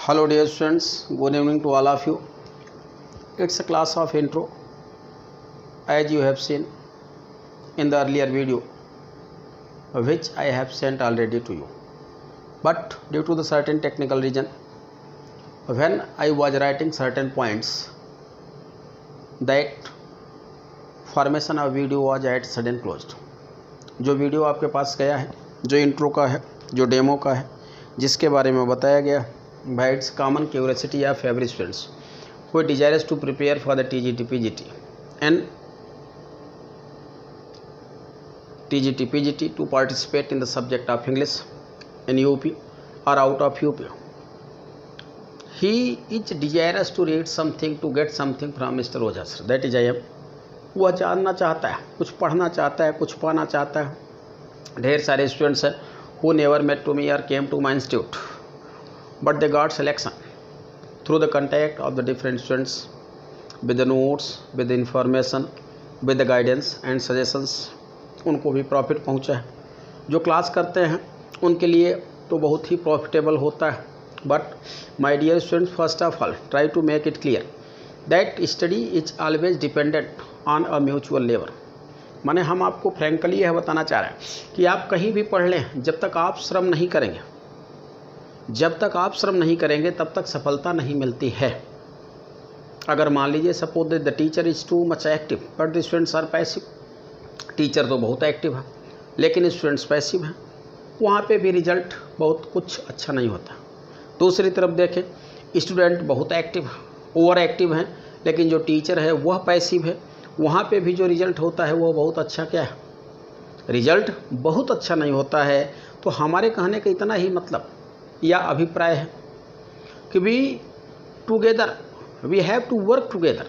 Hello dear students, good evening to all of you. It's a class of intro as you have seen in the earlier video which I have sent already to you. But due to the certain technical reason, when I was writing certain points, that formation of video was at sudden closed. जो video आपके पास गया है, जो intro का है, जो demo का है, जिसके बारे में बताया गया by its common curiosity of every students who desires to prepare for the TGT PGT and TGT PGT to participate in the subject of English in UP or out of UP. He is desirous to read something to get something from Mr. Oza sir. That is I am. वह जानना चाहता है, कुछ पढ़ना चाहता है, कुछ पाना चाहता है. ढेर सारे स्टूडेंट्स हैं who never met to me or came to my institute, but they got selection through the contact of the different students with the notes, with the information, with the guidance and suggestions. उनको भी profit पहुंचा है. जो class करते हैं उनके लिए तो बहुत ही प्रॉफिटेबल होता है. But my dear students, first of all try to make it clear that study is always dependent on a mutual labour. माने हम आपको फ्रैंकली यह बताना चाह रहे हैं कि आप कहीं भी पढ़ लें, जब तक आप श्रम नहीं करेंगे, जब तक आप श्रम नहीं करेंगे तब तक सफलता नहीं मिलती है. अगर मान लीजिए suppose the teacher is too much active but the students are passive. Teacher तो बहुत एक्टिव है लेकिन स्टूडेंट्स पैसिव हैं, वहाँ पे भी रिजल्ट बहुत कुछ अच्छा नहीं होता. दूसरी तरफ देखें, स्टूडेंट बहुत एक्टिव है, ओवर एक्टिव हैं, लेकिन जो टीचर है वह पैसिव है, वहाँ पे भी जो रिजल्ट होता है वो बहुत अच्छा क्या है, रिजल्ट बहुत अच्छा नहीं होता है. तो हमारे कहने का इतना ही मतलब या अभिप्राय है कि we have to work together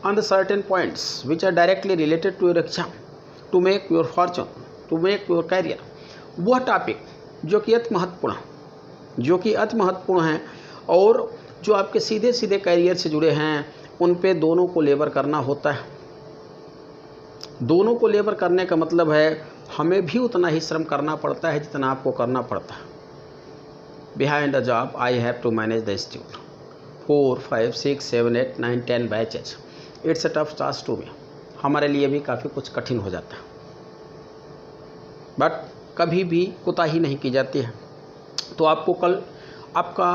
on the certain points which are directly related to your exam to make your fortune, to make your career. वह टॉपिक जो कि अति महत्वपूर्ण हैं और जो आपके सीधे सीधे कैरियर से जुड़े हैं, उन पे दोनों को लेबर करना होता है. दोनों को लेबर करने का मतलब है हमें भी उतना ही श्रम करना पड़ता है जितना आपको करना पड़ता है. Behind the job, I have to manage the institute. 4, 5, 6, 7, 8, 9, 10 batches. It's a tough task to me. हमारे लिए भी काफ़ी कुछ कठिन हो जाता है. बट कभी भी कोताही नहीं की जाती है. तो आपको कल आपका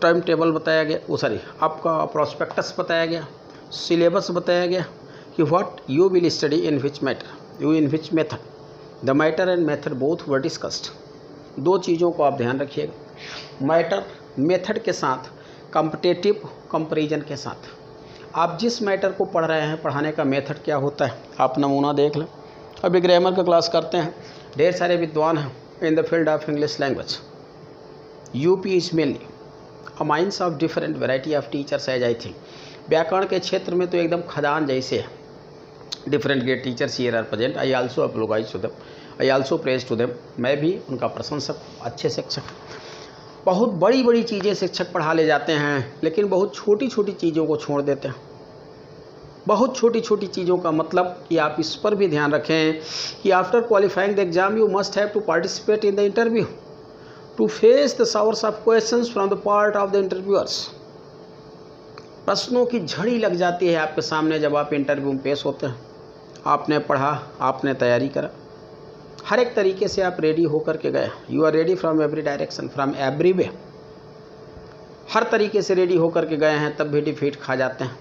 टाइम टेबल बताया गया, आपका प्रोस्पेक्टस बताया गया, सिलेबस बताया गया कि what you will study in which matter, in which method. The matter and method both were discussed. दो चीज़ों को आप ध्यान रखिएगा, मैटर मेथड के साथ, कॉम्पिटिटिव कंपैरिजन के साथ. आप जिस मैटर को पढ़ रहे हैं, पढ़ाने का मेथड क्या होता है, आप नमूना देख लें. अभी ग्रामर का क्लास करते हैं, ढेर सारे विद्वान हैं in the field of English language. UP is mainly a mines of different variety of teachers as I think. व्याकरण के क्षेत्र में तो एकदम खदान जैसे है. Different great teachers here are present. I also apologise to them, I also praise to them. मैं भी उनका प्रशंसक, अच्छे शिक्षक. बहुत बड़ी बड़ी चीज़ें शिक्षक पढ़ा ले जाते हैं लेकिन बहुत छोटी छोटी चीज़ों को छोड़ देते हैं. बहुत छोटी छोटी चीज़ों का मतलब कि आप इस पर भी ध्यान रखें कि after qualifying the exam you must have to participate in the interview to face the showers of questions from the part of the interviewers. प्रश्नों की झड़ी लग जाती है आपके सामने जब आप इंटरव्यू में पेश होते हैं. आपने पढ़ा, आपने तैयारी करा, हर एक तरीके से आप रेडी होकर के गए. You are ready from every direction, from every way. हर तरीके से रेडी होकर के गए हैं, तब भी डिफीट खा जाते हैं.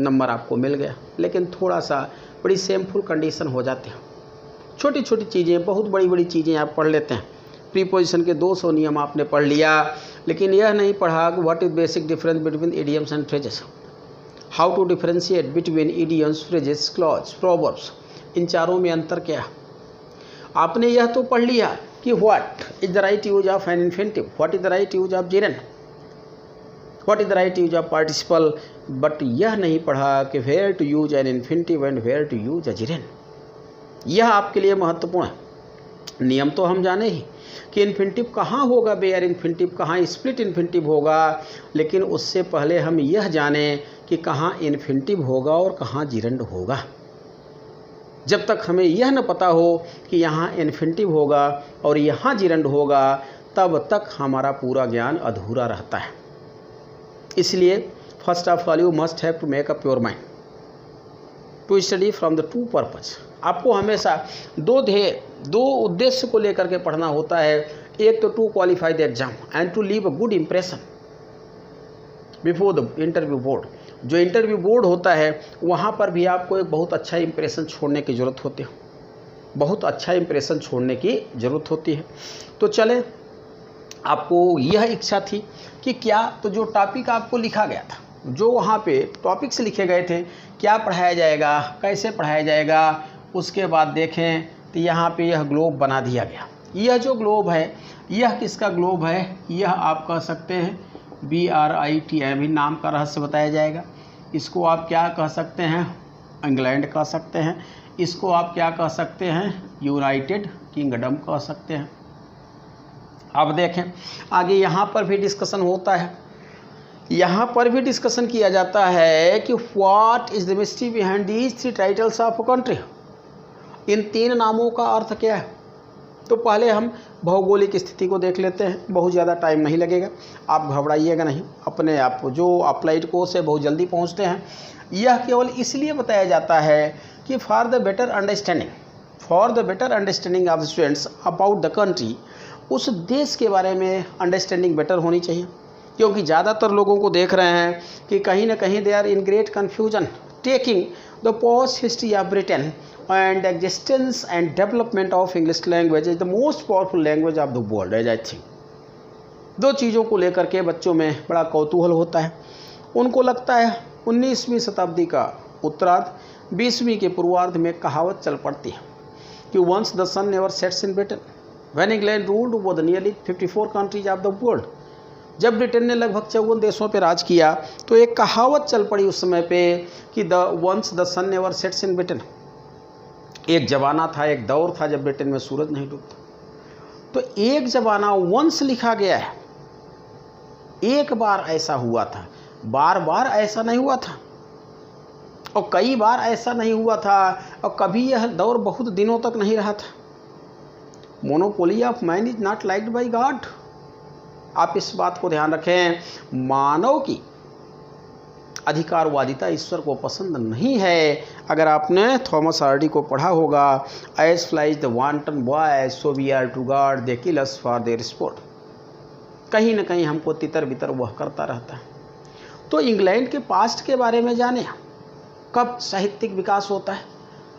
नंबर आपको मिल गया लेकिन थोड़ा सा बड़ी शेमफुल कंडीशन हो जाते हैं. छोटी छोटी चीज़ें, बहुत बड़ी बड़ी चीज़ें आप पढ़ लेते हैं. प्रीपोजिशन के 200 नियम आपने पढ़ लिया लेकिन यह नहीं पढ़ा कि what is basic difference between idioms and phrases, how to differentiate between idioms, phrases, clause, proverbs. इन चारों में अंतर क्या. आपने यह तो पढ़ लिया कि what is the right use of an infinitive, what is the right use of gerund, what is the right use of participle. But यह नहीं पढ़ा कि where to use an infinitive and where to use a gerund. यह आपके लिए महत्वपूर्ण है. नियम तो हम जाने ही कि इन्फिनिटिव कहाँ होगा, बेयर इन्फिनिटिव कहाँ, स्प्लिट इन्फिनिटिव होगा, लेकिन उससे पहले हम यह जानें कि कहाँ इन्फिनिटिव होगा और कहाँ जिरंड होगा. जब तक हमें यह न पता हो कि यहाँ इन्फिनिटिव होगा और यहाँ जिरंड होगा, तब तक हमारा पूरा ज्ञान अधूरा रहता है। इसलिए first of all you must have to make up your mind to study from the two purpose. आपको हमेशा दो उद्देश्य को लेकर के पढ़ना होता है। एक तो to qualify the exam and to leave a good impression before the interview board. जो इंटरव्यू बोर्ड होता है वहाँ पर भी आपको एक बहुत अच्छा इंप्रेशन छोड़ने की ज़रूरत होती है, बहुत अच्छा इंप्रेशन छोड़ने की ज़रूरत होती है। तो चले, आपको यह इच्छा थी कि क्या तो जो टॉपिक आपको लिखा गया था, जो वहाँ पे टॉपिक्स लिखे गए थे, क्या पढ़ाया जाएगा, कैसे पढ़ाया जाएगा, उसके बाद देखें तो यहाँ पे यह ग्लोब बना दिया गया। यह जो ग्लोब है यह किसका ग्लोब है? यह आप कह सकते हैं BRITM भी नाम का रहस्य बताया जाएगा। इसको आप क्या कह सकते हैं? इंग्लैंड कह सकते हैं। इसको आप क्या कह सकते हैं? यूनाइटेड किंगडम कह सकते हैं। अब देखें आगे यहाँ पर भी डिस्कशन होता है। यहाँ पर भी डिस्कशन किया जाता है कि what is the mystery behind these three titles of a country. इन तीन नामों का अर्थ क्या है? तो पहले हम भौगोलिक स्थिति को देख लेते हैं, बहुत ज़्यादा टाइम नहीं लगेगा, आप घबराइएगा नहीं, अपने आप जो अप्लाइड कोर्स है बहुत जल्दी पहुँचते हैं। यह केवल इसलिए बताया जाता है कि for the better understanding of the students about the country, उस देश के बारे में अंडरस्टैंडिंग बेटर होनी चाहिए। क्योंकि ज़्यादातर लोगों को देख रहे हैं कि कहीं ना कहीं they are in great confusion taking the post history of Britain and existence and development of English language is the most powerful language of the world as I think। दो चीज़ों को लेकर के बच्चों में बड़ा कौतूहल होता है। उनको लगता है 19वीं शताब्दी का उत्तरार्ध 20वीं के पूर्वार्ध में कहावत चल पड़ती है कि once the sun never sets in Britain when England ruled over the nearly 54 countries of the world। जब ब्रिटेन ने लगभग 54 देशों पर राज किया तो एक कहावत चल पड़ी उस समय पे कि once the sun never sets in Britain। एक ज़माना था, एक दौर था जब ब्रिटेन में सूरज नहीं डूबता। तो एक ज़माना वंस लिखा गया है, एक बार ऐसा हुआ था, बार बार ऐसा नहीं हुआ था, और कई बार ऐसा नहीं हुआ था, और कभी यह दौर बहुत दिनों तक नहीं रहा था। Monopoly of man is not liked by God. आप इस बात को ध्यान रखें, मानव की अधिकारवादिता ईश्वर को पसंद नहीं है। अगर आपने थॉमस हार्डी को पढ़ा होगा, as flies the wanton boy so we are to god they kill us for their sport. कहीं ना कहीं हमको तितर बितर वह करता रहता है। तो इंग्लैंड के पास्ट के बारे में जाने, कब साहित्यिक विकास होता है।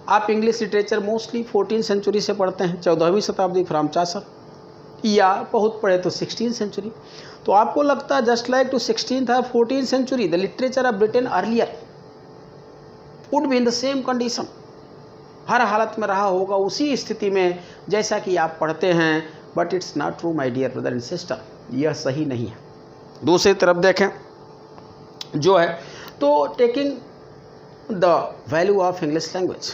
आप इंग्लिश लिटरेचर मोस्टली 14वीं सेंचुरी से पढ़ते हैं, 14वीं शताब्दी फ्रॉम चासर, या बहुत पढ़े तो 16वीं सेंचुरी। तो आपको लगता है जस्ट लाइक टू 16th और 14th century the literature of Britain earlier would be in the same condition. हर हालत में रहा होगा उसी स्थिति में जैसा कि आप पढ़ते हैं, but it's not true my dear brother and sister, यह सही नहीं है। दूसरी तरफ देखें जो है तो taking the value of English language,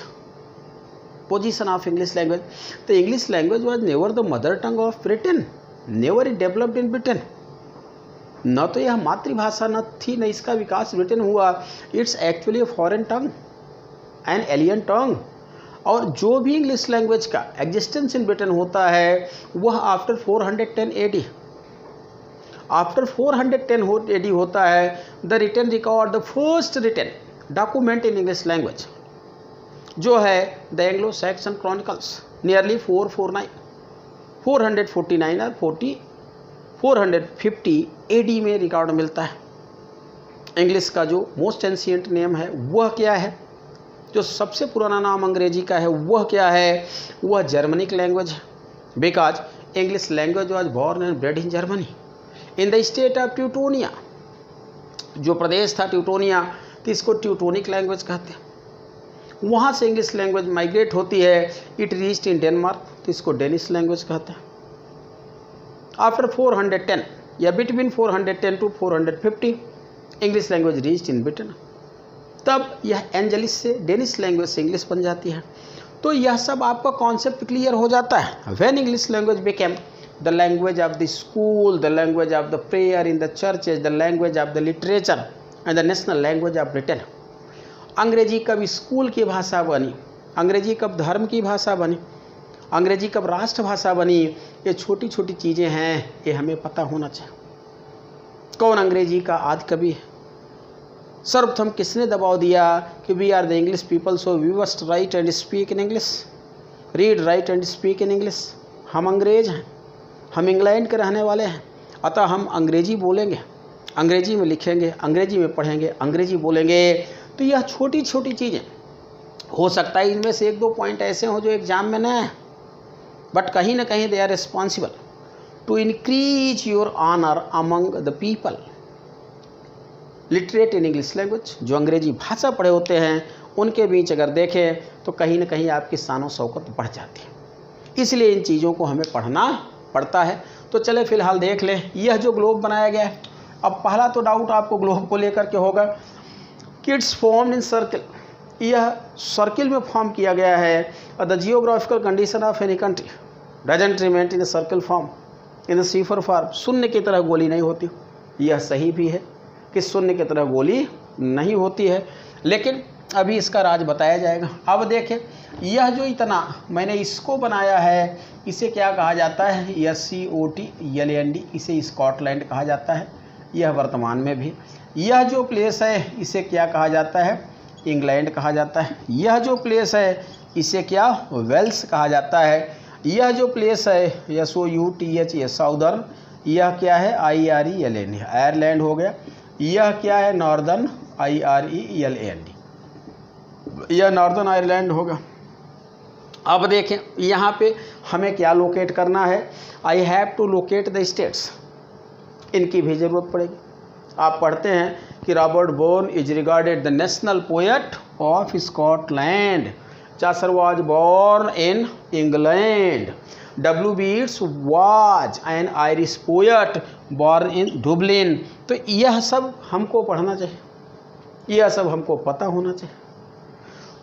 position of English language, तो English language was never the mother tongue of Britain, never it developed in Britain. न तो यह मातृभाषा न थी, न इसका विकास ब्रिटेन हुआ। It's actually foreign tongue, an alien tongue. और जो भी इंग्लिश लैंग्वेज का एग्जिस्टेंस इन ब्रिटेन होता है वह आफ्टर 410 AD, आफ्टर 410 AD होता है। The written record, the first written document in English language जो है the Anglo Saxon chronicles, nearly 449 और 450 AD में रिकॉर्ड मिलता है। इंग्लिश का जो मोस्ट एंशियंट नेम है वह क्या है? जो सबसे पुराना नाम अंग्रेजी का है वह क्या है? वह जर्मनिक लैंग्वेज है। Because English language was born and bred in Germany in the state of Teutonia. जो प्रदेश था ट्यूटोनिया, तो इसको ट्यूटोनिक लैंग्वेज कहते हैं। वहाँ से इंग्लिश लैंग्वेज माइग्रेट होती है, इट रीच्ड इन डेनमार्क, तो इसको डेनिश लैंग्वेज कहते हैं। आफ्टर 410 या between 410 to 450 English language reached in Britain. तब यह एंजलिस से डेनिश लैंग्वेज से इंग्लिश बन जाती है। तो यह सब आपका कॉन्सेप्ट क्लियर हो जाता है। When English language became the language of the school, the language of the prayer in the churches, the language of the literature and the national language of Britain. अंग्रेजी कब स्कूल की भाषा बनी, अंग्रेजी कब धर्म की भाषा बनी, अंग्रेजी कब राष्ट्रभाषा बनी, ये छोटी छोटी चीज़ें हैं, ये हमें पता होना चाहिए। कौन अंग्रेजी का आदि कवि है? सर्वप्रथम किसने दबाव दिया कि we are the English people so we must write and speak in English, read write and speak in English. हम अंग्रेज हैं, हम इंग्लैंड के रहने वाले हैं, अतः हम अंग्रेजी बोलेंगे, अंग्रेजी में लिखेंगे, अंग्रेजी में पढ़ेंगे, अंग्रेजी बोलेंगे। तो यह छोटी छोटी चीज़ें हो सकता है इनमें से एक दो पॉइंट ऐसे हों जो एग्जाम में न है, बट कहीं ना कहीं they are responsible to increase your honour among the people literate in English language. जो अंग्रेजी भाषा पढ़े होते हैं उनके बीच अगर देखें तो कहीं ना कहीं आपकी शान और शौकत बढ़ जाती है। इसलिए इन चीज़ों को हमें पढ़ना पड़ता है। तो चले फिलहाल देख लें यह जो ग्लोब बनाया गया है। अब पहला तो डाउट आपको ग्लोब को लेकर के होगा कि इट्स फॉर्म्ड इन सर्किल, यह सर्किल में फॉर्म किया गया है। The geographical condition of any country doesn't remain in circle form in the cipher form. शून्य की तरह गोली नहीं होती। यह सही भी है कि शून्य की तरह गोली नहीं होती है, लेकिन अभी इसका राज बताया जाएगा। अब देखें यह जो इतना मैंने इसको बनाया है इसे क्या कहा जाता है? SCOTLAND, इसे स्कॉटलैंड कहा जाता है। यह वर्तमान में भी। यह जो प्लेस है इसे क्या कहा जाता है? इंग्लैंड कहा जाता है। यह जो प्लेस है इसे क्या? वेल्स कहा जाता है। यह जो प्लेस है SOUTH साउदर्न, यह क्या है? IRELAND, आयरलैंड हो गया। यह क्या है? नॉर्दर्न, IRELAND, यह नॉर्दर्न आयरलैंड होगा। अब देखें यहाँ पे हमें क्या लोकेट करना है? I have to locate the states, इनकी भी ज़रूरत पड़ेगी। आप पढ़ते हैं कि Robert Burns is regarded the national poet of Scotland. Chaucer was born in England. W.B. Yeats was an Irish poet born in Dublin। तो यह सब हमको पढ़ना चाहिए, यह सब हमको पता होना चाहिए।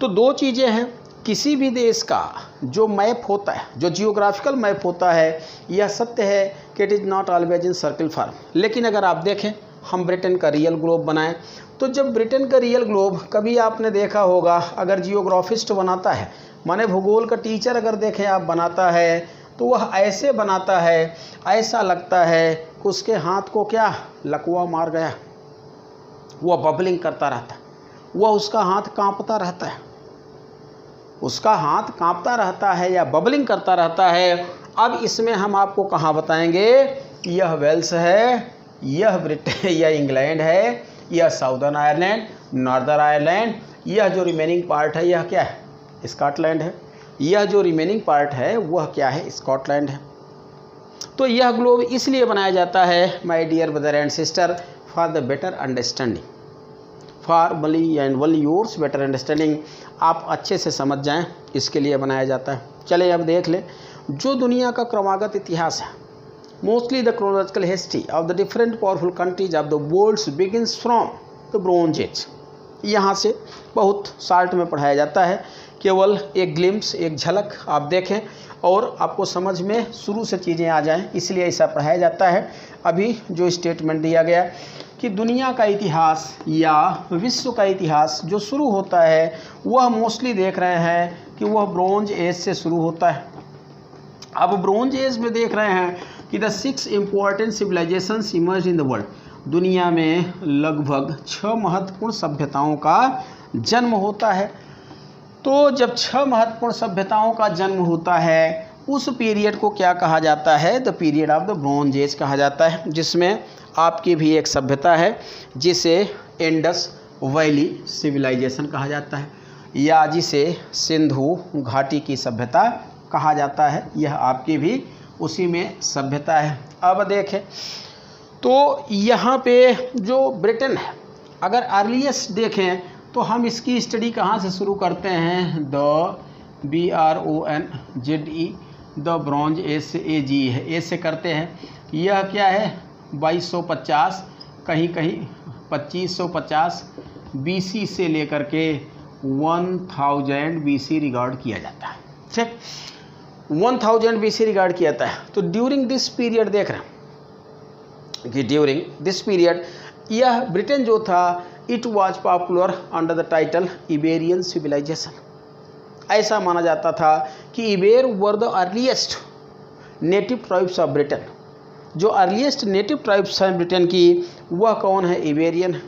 तो दो चीज़ें हैं, किसी भी देश का जो मैप होता है, जो जियोग्राफिकल मैप होता है, यह सत्य है कि it is not always in circle form. लेकिन अगर आप देखें हम ब्रिटेन का रियल ग्लोब बनाएं, तो जब ब्रिटेन का रियल ग्लोब कभी आपने देखा होगा, अगर जियोग्राफिस्ट बनाता है, माने भूगोल का टीचर अगर देखें आप बनाता है, तो वह ऐसे बनाता है, ऐसा लगता है कि उसके हाथ को क्या लकवा मार गया, वह बबलिंग करता रहता है, वह उसका हाथ कांपता रहता है, उसका हाथ कांपता रहता है या बबलिंग करता रहता है। अब इसमें हम आपको कहाँ बताएंगे? यह वेल्स है, यह ब्रिटेन, यह इंग्लैंड है, यह साउदर्न आयरलैंड, नॉर्दर्न आयरलैंड, यह जो रिमेनिंग पार्ट है यह क्या है? स्कॉटलैंड है। यह जो रिमेनिंग पार्ट है वह क्या है? स्कॉटलैंड है। तो यह ग्लोब इसलिए बनाया जाता है my dear brother and sister for the better understanding, for wholly and wholly yours better understanding, आप अच्छे से समझ जाएं, इसके लिए बनाया जाता है। चले अब देख लें जो दुनिया का क्रमागत इतिहास है, mostly the chronological history of the different powerful countries of the world begins from the bronze as. यहाँ से बहुत शार्ट में पढ़ाया जाता है, केवल एक ग्लिम्स, एक झलक आप देखें और आपको समझ में शुरू से चीज़ें आ जाएं, इसलिए ऐसा पढ़ाया जाता है। अभी जो स्टेटमेंट दिया गया कि दुनिया का इतिहास या विश्व का इतिहास जो शुरू होता है वह मोस्टली देख रहे हैं कि वह ब्रोंज एज से शुरू होता है। अब ब्रोंज एज में देख रहे हैं कि the 6 important civilisations emerge in the world. दुनिया में लगभग 6 महत्वपूर्ण सभ्यताओं का जन्म होता है। तो जब 6 महत्वपूर्ण सभ्यताओं का जन्म होता है उस पीरियड को क्या कहा जाता है? The period of the bronze as कहा जाता है, जिसमें आपकी भी एक सभ्यता है जिसे इंडस वैली सिविलाइजेशन कहा जाता है या जिसे सिंधु घाटी की सभ्यता कहा जाता है, यह आपकी भी उसी में सभ्यता है। अब देखें तो यहाँ पे जो ब्रिटेन है, अगर अर्लीस्ट देखें तो हम इसकी स्टडी कहाँ से शुरू करते हैं? The BRONZE, the bronze as से AG है, एज से करते हैं। यह क्या है? 2250, कहीं कहीं 2550 BC से लेकर के 1000 BC रिगार्ड किया जाता है। ठीक, 1000 BC रिगार्ड किया जाता है। तो ड्यूरिंग दिस पीरियड देख रहे हैं कि ड्यूरिंग दिस पीरियड यह ब्रिटेन जो था it was popular under the title Iberian civilisation. ऐसा माना जाता था कि Iber were the earliest native tribes of Britain. जो अर्लीस्ट नेटिव ट्राइब्स हैं ब्रिटेन की, वह कौन है? इबेरियन।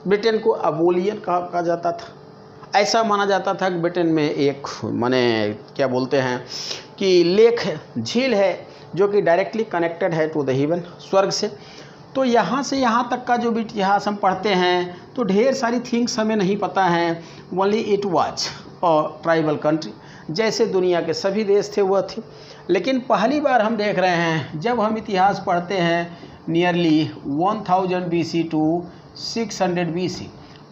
ब्रिटेन को अबोलियन कहा जाता था। ऐसा माना जाता था कि ब्रिटेन में एक माने क्या बोलते हैं कि लेक है, झील है, जो कि डायरेक्टली कनेक्टेड है टू द हेवन, स्वर्ग से। तो यहाँ से यहाँ तक का जो भी इतिहास हम पढ़ते हैं तो ढेर सारी थिंग्स हमें नहीं पता हैं। Only it was a tribal country, जैसे दुनिया के सभी देश थे वह थे। लेकिन पहली बार हम देख रहे हैं जब हम इतिहास पढ़ते हैं नियरली 1000 BC टू 600 BC।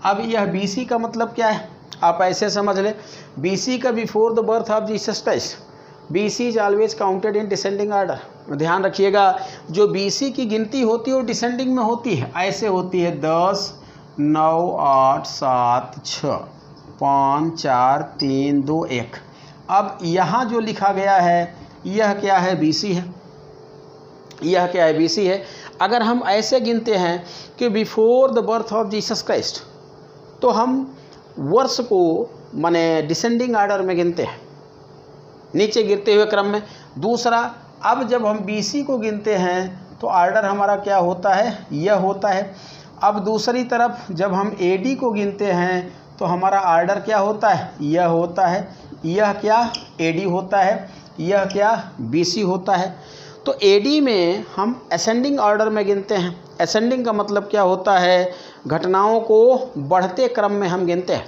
अब यह BC का मतलब क्या है? आप ऐसे समझ लें, BC का before the birth of Jesus Christ. BC is always counted in descending order. ध्यान रखिएगा, जो BC की गिनती होती है वो डिसेंडिंग में होती है। ऐसे होती है 10, 9, 8, 7, 6, 5, 4, 3, 2, 1। अब यहाँ जो लिखा गया है यह क्या है? BC है। यह क्या है? BC है। अगर हम ऐसे गिनते हैं कि before the birth of Jesus Christ, तो हम वर्ष को माने डिसेंडिंग ऑर्डर में गिनते हैं, नीचे गिरते हुए क्रम में। दूसरा, अब जब हम BC को गिनते हैं तो ऑर्डर हमारा क्या होता है? यह होता है। अब दूसरी तरफ जब हम AD को गिनते हैं तो हमारा ऑर्डर क्या होता है? यह होता है। यह क्या? AD होता है। यह क्या? BC होता है। तो AD में हम असेंडिंग ऑर्डर में गिनते हैं। असेंडिंग का मतलब क्या होता है? घटनाओं को बढ़ते क्रम में हम गिनते हैं।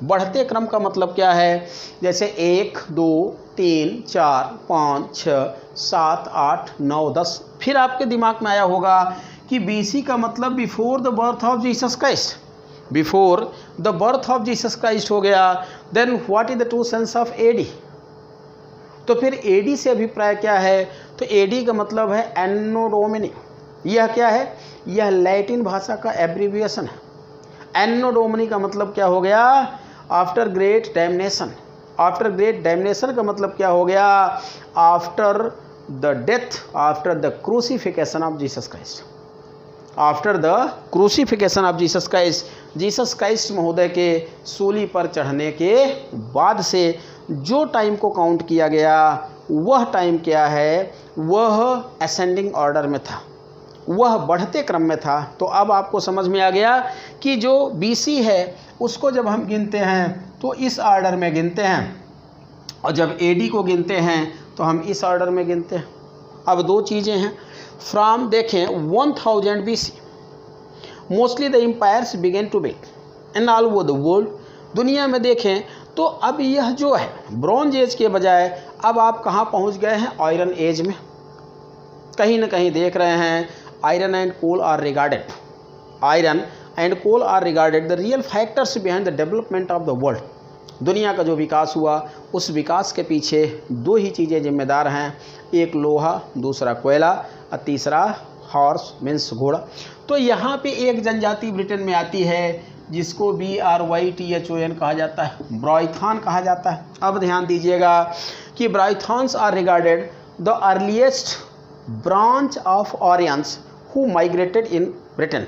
बढ़ते क्रम का मतलब क्या है? जैसे 1, 2, 3, 4, 5, 6, 7, 8, 9, 10। फिर आपके दिमाग में आया होगा कि BC का मतलब before the birth of Jesus Christ. Before the birth of Jesus Christ हो गया। Then what is the true sense of AD? तो फिर AD से अभिप्राय क्या है? तो AD का मतलब है एनो डोमिनी। यह क्या है? यह लैटिन भाषा का एब्रीविएशन है। एनो डोमिनी का मतलब क्या हो गया? After great damnation. After great damnation का मतलब क्या हो गया? After the death, after the crucifixion of Jesus Christ. After the crucifixion of Jesus Christ, Jesus Christ महोदय के सूली पर चढ़ने के बाद से जो टाइम को काउंट किया गया वह टाइम क्या है? वह असेंडिंग ऑर्डर में था, वह बढ़ते क्रम में था। तो अब आपको समझ में आ गया कि जो BC है उसको जब हम गिनते हैं तो इस ऑर्डर में गिनते हैं, और जब AD को गिनते हैं तो हम इस ऑर्डर में गिनते हैं। अब दो चीज़ें हैं। फ्रॉम देखें 1000 BC mostly the empires began to build in all over the world. दुनिया में देखें तो अब यह जो है ब्रॉन्ज एज के बजाय अब आप कहाँ पहुँच गए हैं? आयरन एज में। कहीं ना कहीं देख रहे हैं iron and coal are regarded, iron and coal are regarded the real factors behind the development of the world. दुनिया का जो विकास हुआ उस विकास के पीछे दो ही चीज़ें जिम्मेदार हैं, एक लोहा, दूसरा कोयला, और तीसरा हॉर्स मीन्स घोड़ा। तो यहाँ पे एक जनजाति ब्रिटेन में आती है जिसको BRYTHON कहा जाता है, ब्राइथॉन कहा जाता है। अब ध्यान दीजिएगा कि Brythons are regarded the earliest branch of Aryans who migrated in Britain.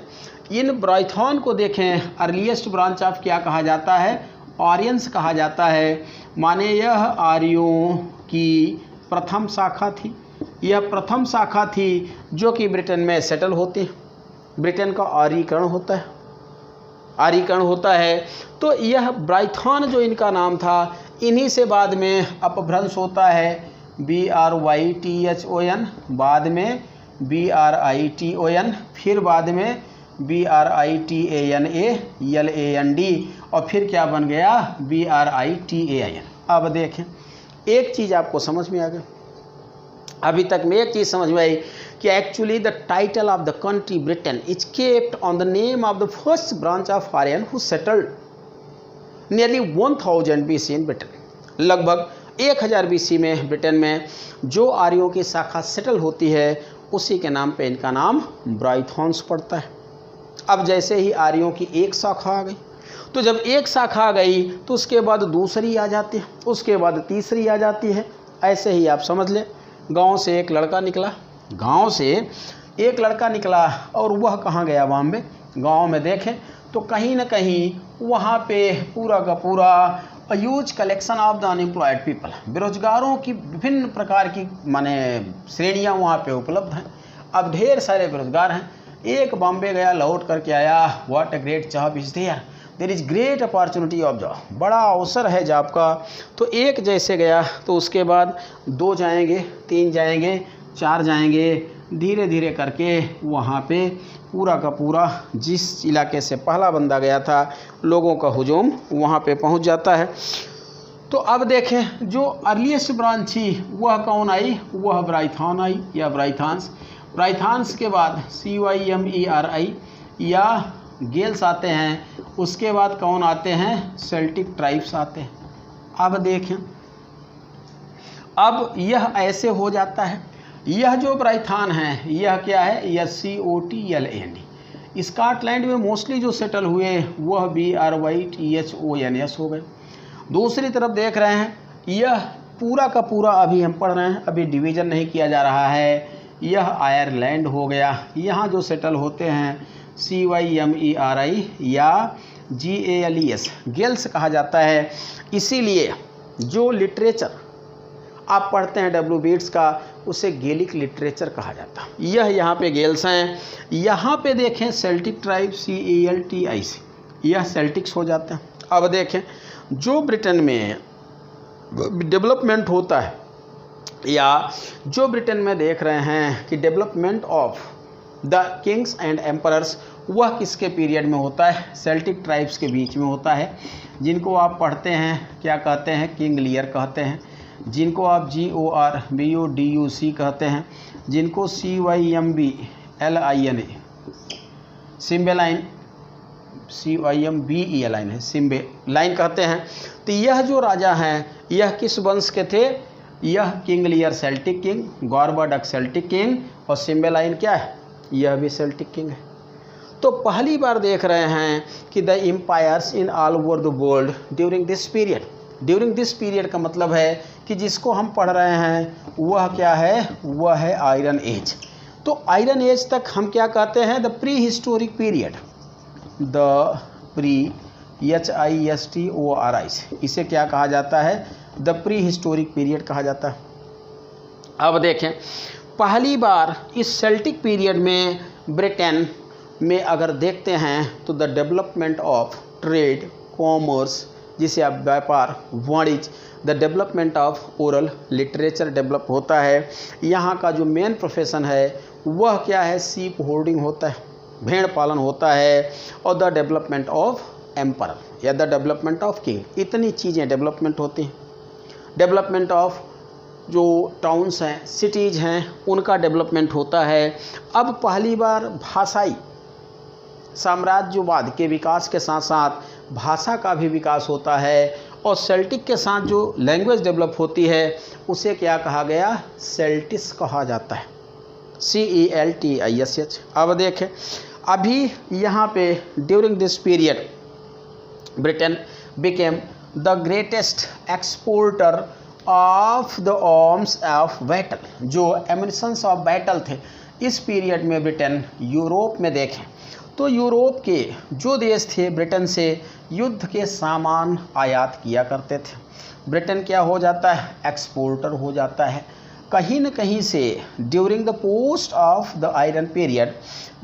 इन ब्राइथॉन को देखें, अर्लीस्ट ब्रांच ऑफ क्या कहा जाता है? आर्यंस कहा जाता है। माने यह आर्यों की प्रथम शाखा थी, यह प्रथम शाखा थी जो कि ब्रिटेन में सेटल होती है। ब्रिटेन का आर्यीकरण होता है, आर्यीकरण होता है। तो यह ब्राइथॉन जो इनका नाम था, इन्हीं से बाद में अपभ्रंश होता है BRYTHON, बाद में BRITON, फिर बाद में BRITANALAND, और फिर क्या बन गया? BRITAIN। अब देखें, एक चीज़ आपको समझ में आ गई। अभी तक में एक चीज़ समझ में आई कि actually the title of the country Britain is kept on the name of the first branch of Aryan who settled nearly 1000 BC in Britain. लगभग 1000 BC में ब्रिटेन में जो आर्यों की शाखा सेटल होती है उसी के नाम पे इनका नाम ब्राइथॉन्स पड़ता है। अब जैसे ही आर्यों की एक शाखा आ गई, तो जब एक शाखा आ गई तो उसके बाद दूसरी आ जाती है, उसके बाद तीसरी आ जाती है। ऐसे ही आप समझ लें, गांव से एक लड़का निकला, गांव से एक लड़का निकला और वह कहाँ गया? बॉम्बे। गांव में देखें तो कहीं ना कहीं वहाँ पे पूरा का पूरा a huge collection of the unemployed people, बेरोजगारों की विभिन्न प्रकार की माने श्रेणियां वहाँ पे उपलब्ध हैं। अब ढेर सारे बेरोजगार हैं। एक बॉम्बे गया, लौट करके आया, what a great job is there, there is great opportunity of job, बड़ा अवसर है जॉब का। तो एक जैसे गया तो उसके बाद 2 जाएंगे, 3 जाएंगे, 4 जाएंगे, धीरे धीरे करके वहाँ पे पूरा का पूरा जिस इलाके से पहला बंदा गया था लोगों का हुजूम वहाँ पे पहुँच जाता है। तो अब देखें जो अर्लीस्ट ब्रांच थी वह कौन आई, वह ब्राइथॉन आई या ब्राइथान्स। ब्राइथान्स के बाद CYMERI या गेल्स आते हैं। उसके बाद कौन आते हैं, सेल्टिक ट्राइब्स आते हैं। अब देखें अब यह ऐसे हो जाता है। यह जो ब्राइथान है यह क्या है, यह COTLAND। स्कॉटलैंड में मोस्टली जो सेटल हुए वह BRYTHONS हो गए। दूसरी तरफ देख रहे हैं यह पूरा का पूरा अभी हम पढ़ रहे हैं, अभी डिवीज़न नहीं किया जा रहा है। यह आयरलैंड हो गया। यहाँ जो सेटल होते हैं CYMERI या GALES गेल्स कहा जाता है। इसीलिए जो लिटरेचर आप पढ़ते हैं W बीट्स का उसे गेलिक लिटरेचर कहा जाता है। यह यहाँ पे गेल्स हैं। यहाँ पे देखें सेल्टिक ट्राइब CELTIC, यह सेल्टिक्स हो जाते हैं। अब देखें जो ब्रिटेन में डेवलपमेंट होता है या जो ब्रिटेन में देख रहे हैं कि development of the Kings and emperors, वह किसके पीरियड में होता है, सेल्टिक ट्राइब्स के बीच में होता है। जिनको आप पढ़ते हैं क्या कहते हैं, किंग लियर कहते हैं। जिनको आप GORBODUC कहते हैं। जिनको CYMBLINA सिम्बेलाइन, CYMBELIN है, सिम्बे लाइन कहते हैं। तो यह जो राजा हैं यह किस वंश के थे, यह King Lear Celtic king, Gorboduc Celtic king और सिम्बेलाइन क्या है, यह भी सेल्टिक किंग है। तो पहली बार देख रहे हैं कि the empires in all over the world during this period. During this period का मतलब है कि जिसको हम पढ़ रहे हैं वह क्या है, वह है आयरन एज। तो आयरन एज तक हम क्या कहते हैं, the pre historic period, the pre HISTORI, इसे क्या कहा जाता है, द प्री हिस्टोरिक पीरियड कहा जाता है। अब देखें पहली बार इस सेल्टिक पीरियड में ब्रिटेन में अगर देखते हैं तो the development of trade, commerce, जिसे आप व्यापार, वाणिज्य, the development of oral literature develop होता है। यहाँ का जो मेन प्रोफेशन है वह क्या है, सीप होल्डिंग होता है, भेड़ पालन होता है। और द डेवलपमेंट ऑफ एम्परर या द डेवलपमेंट ऑफ किंग, इतनी चीज़ें डेवलपमेंट होती हैं। डेवलपमेंट ऑफ जो टाउन्स हैं, सिटीज़ हैं, उनका डेवलपमेंट होता है। अब पहली बार भाषाई साम्राज्यवाद के विकास के साथ साथ भाषा का भी विकास होता है। और सेल्टिक के साथ जो लैंग्वेज डेवलप होती है उसे क्या कहा गया, सेल्टिस कहा जाता है, CELTISH। अब देखें अभी यहाँ पे during this period Britain became the greatest exporter of the arms of battle. जो एमिनिशंस ऑफ बैटल थे इस पीरियड में ब्रिटेन यूरोप में देखें तो यूरोप के जो देश थे ब्रिटेन से युद्ध के सामान आयात किया करते थे। ब्रिटेन क्या हो जाता है, एक्सपोर्टर हो जाता है। कहीं न कहीं से during the post of the iron period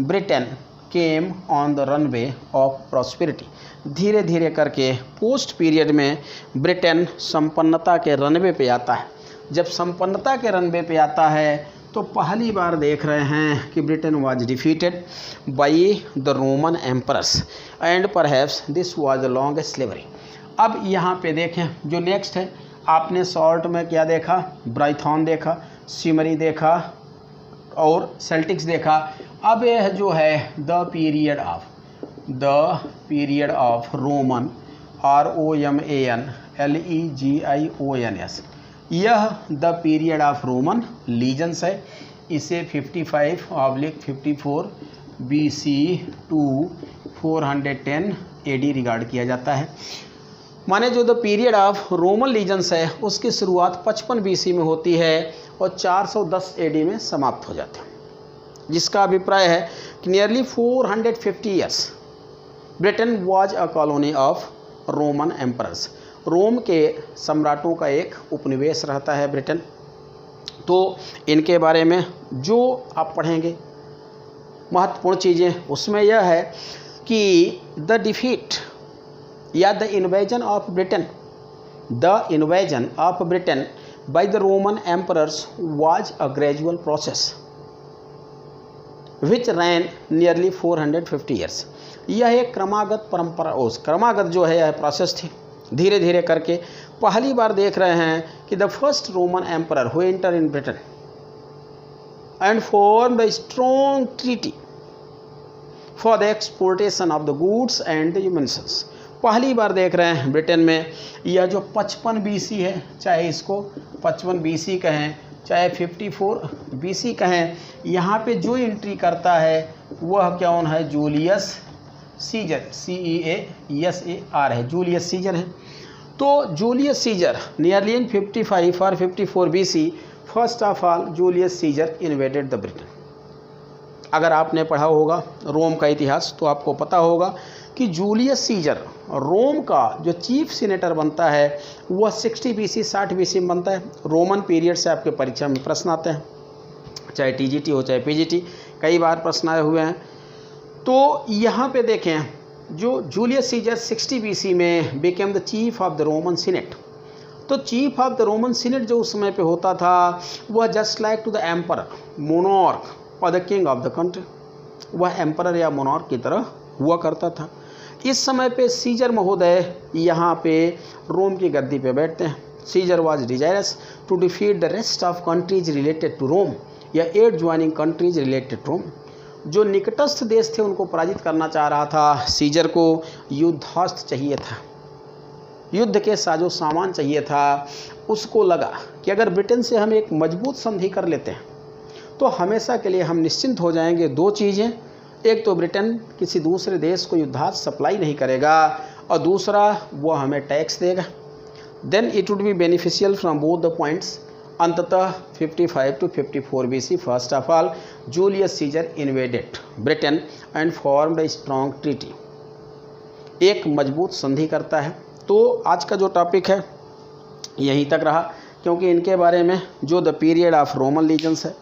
Britain came on the runway of prosperity. धीरे धीरे करके पोस्ट पीरियड में ब्रिटेन संपन्नता के रनवे पे आता है। जब संपन्नता के रनवे पे आता है तो पहली बार देख रहे हैं कि Britain was defeated by the Roman emperors and perhaps this was the longest slavery. अब यहाँ पे देखें जो नेक्स्ट है, आपने शॉर्ट में क्या देखा, ब्राइथॉन देखा, सिमरी देखा और सेल्टिक्स देखा। अब यह जो है the period of Roman ROMAN LEGIONS, यह the period of Roman lesions है। इसे 55/54 BC टू 410 AD रिगार्ड किया जाता है। माने जो the period of Roman lesions है उसकी शुरुआत 55 BC में होती है और 410 AD में समाप्त हो जाते हैं, जिसका अभिप्राय है कि nearly 450 years Britain was a colony of Roman emperors. Rome के सम्राटों का एक उपनिवेश रहता है ब्रिटेन। तो इनके बारे में जो आप पढ़ेंगे महत्वपूर्ण चीज़ें उसमें यह है कि द डिफीट या the invasion of Britain by the Roman emperors was a gradual process which ran nearly 450 years. यह एक क्रमागत जो है यह प्रोसेस थी, धीरे धीरे करके। पहली बार देख रहे हैं कि the first Roman emperor who enter in Britain and form the strong treaty for the exportation of the goods and the humans. पहली बार देख रहे हैं ब्रिटेन में यह जो 55 BC है, चाहे इसको 55 BC कहें चाहे 54 BC कहें, यहाँ पे जो एंट्री करता है वह कौन है? जूलियस सीजर, CEASAR है, जूलियस सीजर है। तो जूलियस सीजर नियरली इन 55 और 54 BC first of all Julius Caesar invaded the Britain. अगर आपने पढ़ा होगा रोम का इतिहास तो आपको पता होगा कि जूलियस सीजर रोम का जो चीफ सीनेटर बनता है वह 60 BC 60 BC में बनता है। रोमन पीरियड से आपके परीक्षा में प्रश्न आते हैं, चाहे TGT हो चाहे PGT, कई बार प्रश्न आए हुए हैं। तो यहाँ पे देखें जो जूलियस सीजर 60 BC में became the chief of the Roman senate. तो chief of the Roman senate जो उस समय पे होता था वह just like to the emperor, monarch और the king of the country, वह एम्परर या मोनॉर्क की तरह हुआ करता था। इस समय पे सीजर महोदय यहाँ पे रोम की गद्दी पे बैठते हैं। Caesar was desirous to defeat the rest of countries related to Rome या 8 joining countries related to Rome. जो निकटस्थ देश थे उनको पराजित करना चाह रहा था। सीजर को युद्धास्त्र चाहिए था, युद्ध के साजो सामान चाहिए था। उसको लगा कि अगर ब्रिटेन से हम एक मजबूत संधि कर लेते हैं तो हमेशा के लिए हम निश्चिंत हो जाएंगे। दो चीज़ें, एक तो ब्रिटेन किसी दूसरे देश को युद्धास्त्र सप्लाई नहीं करेगा और दूसरा वो हमें टैक्स देगा। Then it would be beneficial from both the points. अंततः 55 to 54 BC first of all Julius Caesar invaded Britain and formed a strong treaty, एक मजबूत संधि करता है। तो आज का जो टॉपिक है यहीं तक रहा, क्योंकि इनके बारे में जो द पीरियड ऑफ रोमन लीजेंस है,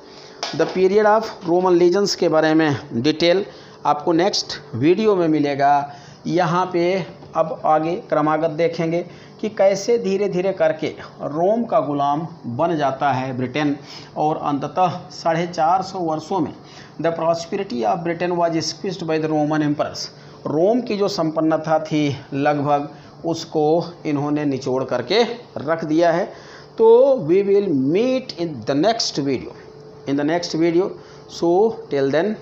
द पीरियड ऑफ रोमन लीजेंस के बारे में डिटेल आपको नेक्स्ट वीडियो में मिलेगा। यहाँ पे अब आगे क्रमागत देखेंगे कि कैसे धीरे धीरे करके रोम का गुलाम बन जाता है ब्रिटेन और अंततः 450 वर्षों में the prosperity of Britain was squeezed by the Roman emperors. Rome की जो संपन्नता थी लगभग उसको इन्होंने निचोड़ करके रख दिया है। तो we will meet in the next video, so till then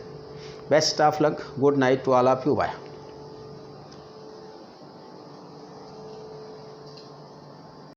best of luck, good night to all of you, bye.